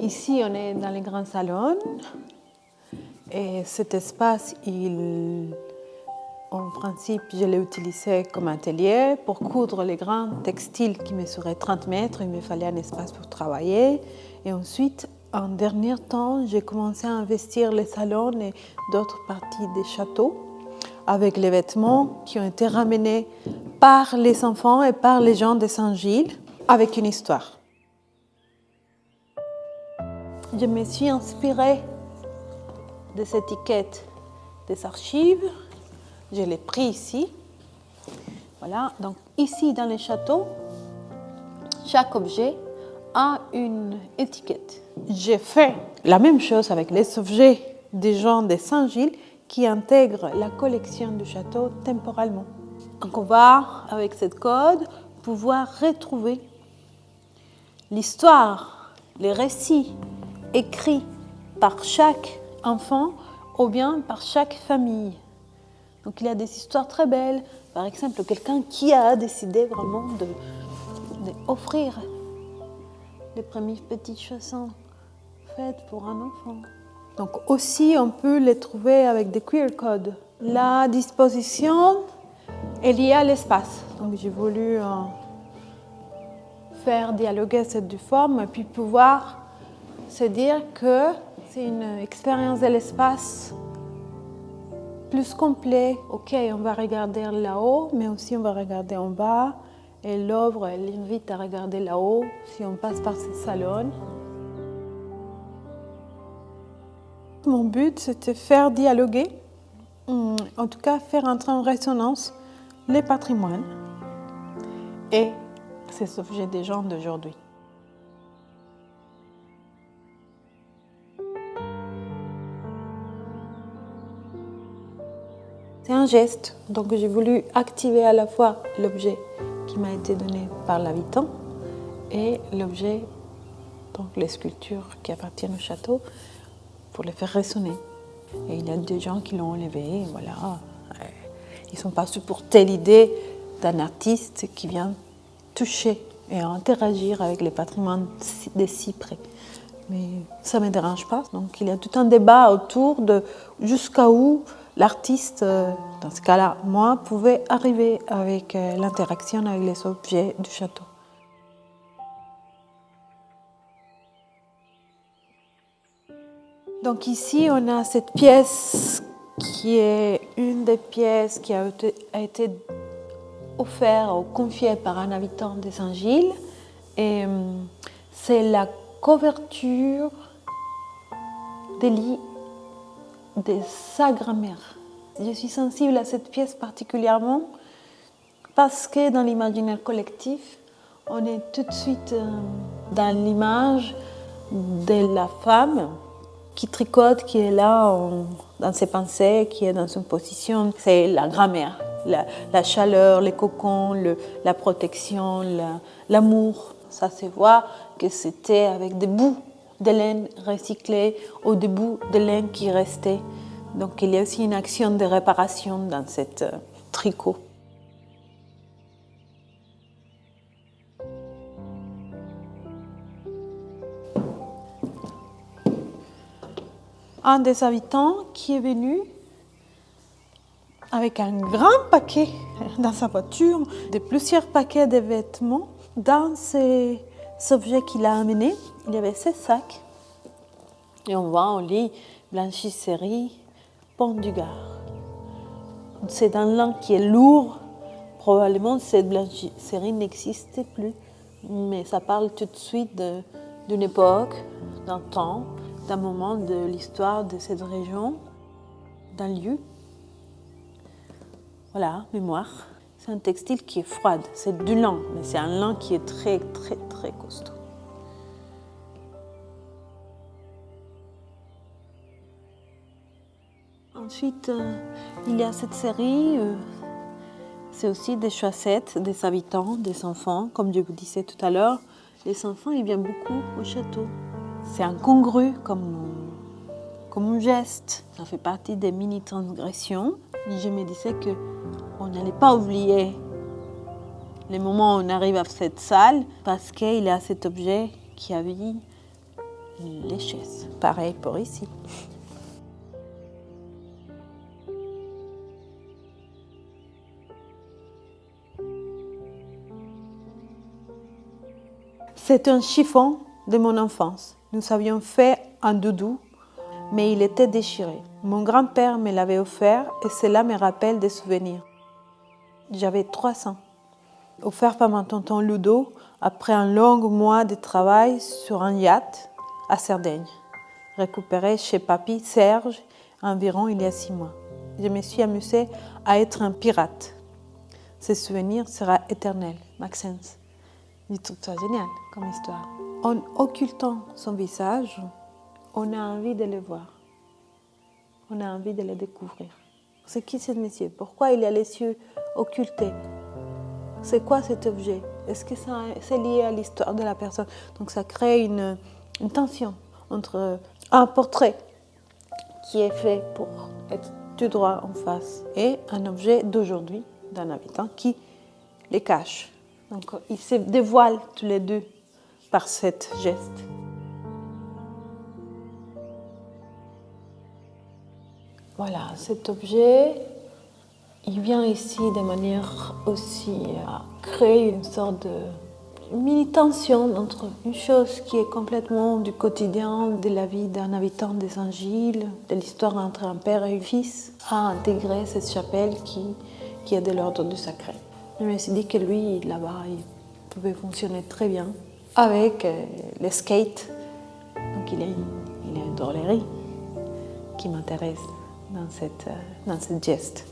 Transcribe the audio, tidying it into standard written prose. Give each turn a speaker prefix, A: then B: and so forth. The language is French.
A: Ici, on est dans les grands salons. Et cet espace, en principe, je l'ai utilisé comme atelier pour coudre les grands textiles qui mesuraient 30 mètres. Il me fallait un espace pour travailler. Et ensuite, en dernier temps, j'ai commencé à investir les salons et d'autres parties des châteaux avec les vêtements qui ont été ramenés par les enfants et par les gens de Saint-Gilles avec une histoire. Je me suis inspirée de cette étiquette des archives. Je l'ai pris ici. Voilà, donc ici dans les châteaux, chaque objet a une étiquette. J'ai fait la même chose avec les objets des gens de Saint-Gilles qui intègrent la collection du château temporairement. Donc on va, avec cette code, pouvoir retrouver l'histoire, les récits écrits par chaque enfant ou bien par chaque famille. Donc il y a des histoires très belles. Par exemple, quelqu'un qui a décidé vraiment d'offrir les premières petites chansons faites pour un enfant. Donc aussi, on peut les trouver avec des QR codes. La disposition est liée à l'espace. Donc j'ai voulu faire dialoguer ces deux formes et puis pouvoir se dire que c'est une expérience de l'espace plus complète. Ok, on va regarder là-haut, mais aussi on va regarder en bas. Et l'œuvre, elle invite à regarder là-haut si on passe par ces salons. Mon but, c'était faire dialoguer, en tout cas faire entrer en résonance les patrimoines et ces objets des gens d'aujourd'hui. C'est un geste, donc j'ai voulu activer à la fois l'objet qui m'a été donné par l'habitant et l'objet, donc les sculptures qui appartiennent au château, pour les faire résonner. Et il y a des gens qui l'ont enlevé, voilà. Ils ne sont pas supportés l'idée d'un artiste qui vient toucher et interagir avec les patrimoines de si près. Mais ça ne me dérange pas. Donc il y a tout un débat autour de jusqu'à où l'artiste, dans ce cas-là, moi, pouvait arriver avec l'interaction avec les objets du château. Donc ici, on a cette pièce qui est une des pièces qui a été offerte ou confiée par un habitant de Saint-Gilles. Et c'est la couverture des lits de sa grand-mère. Je suis sensible à cette pièce particulièrement parce que dans l'imaginaire collectif, on est tout de suite dans l'image de la femme qui tricote, qui est là dans ses pensées, qui est dans une position. C'est la grand-mère, la chaleur, les cocons, la protection, l'amour. Ça se voit que c'était avec des bouts de laine recyclés ou des bouts de laine qui restaient. Donc il y a aussi une action de réparation dans cette tricot. Un des habitants qui est venu avec un grand paquet dans sa voiture, de plusieurs paquets de vêtements. Dans ces objets qu'il a amenés, il y avait 16 sacs. Et on voit, on lit blanchisserie Pont du Gard. C'est un langue qui est lourd. Probablement, cette blanchisserie n'existait plus. Mais ça parle tout de suite d'une époque, d'un temps, d'un moment de l'histoire de cette région, d'un lieu. Voilà, mémoire. C'est un textile qui est froid, c'est du lin, mais c'est un lin qui est très, très, très costaud. Ensuite, il y a cette série, c'est aussi des chaussettes des habitants, des enfants. Comme je vous disais tout à l'heure, les enfants, ils viennent beaucoup au château. C'est incongru comme un geste. Ça fait partie des mini-transgressions. Je me disais qu'on n'allait pas oublier les moments où on arrive à cette salle parce qu'il y a cet objet qui a vie les chaises. Pareil pour ici. C'est un chiffon de mon enfance. Nous avions fait un doudou, mais il était déchiré. Mon grand-père me l'avait offert et cela me rappelle des souvenirs. J'avais 3 ans. Offert par mon tonton Ludo après un long mois de travail sur un yacht à Sardaigne. Récupéré chez papy Serge environ il y a 6 mois. Je me suis amusée à être un pirate. Ce souvenir sera éternel, Maxence. Je trouve ça génial comme histoire. En occultant son visage, on a envie de le voir. On a envie de le découvrir. C'est qui ce monsieur? Pourquoi il a les yeux occultés? C'est quoi cet objet? Est-ce que c'est lié à l'histoire de la personne? Donc ça crée une tension entre un portrait qui est fait pour être tout droit en face et un objet d'aujourd'hui, d'un habitant qui les cache. Donc ils se dévoilent tous les deux par cet geste. Voilà, cet objet, il vient ici de manière aussi à créer une sorte de mini-tension entre une chose qui est complètement du quotidien, de la vie d'un habitant des Antilles, de l'histoire entre un père et un fils, à intégrer cette chapelle qui est de l'ordre du sacré. Je me suis dit que lui, là-bas, il pouvait fonctionner très bien avec les skates. Donc il y a une drôlerie qui m'intéresse dans cette geste.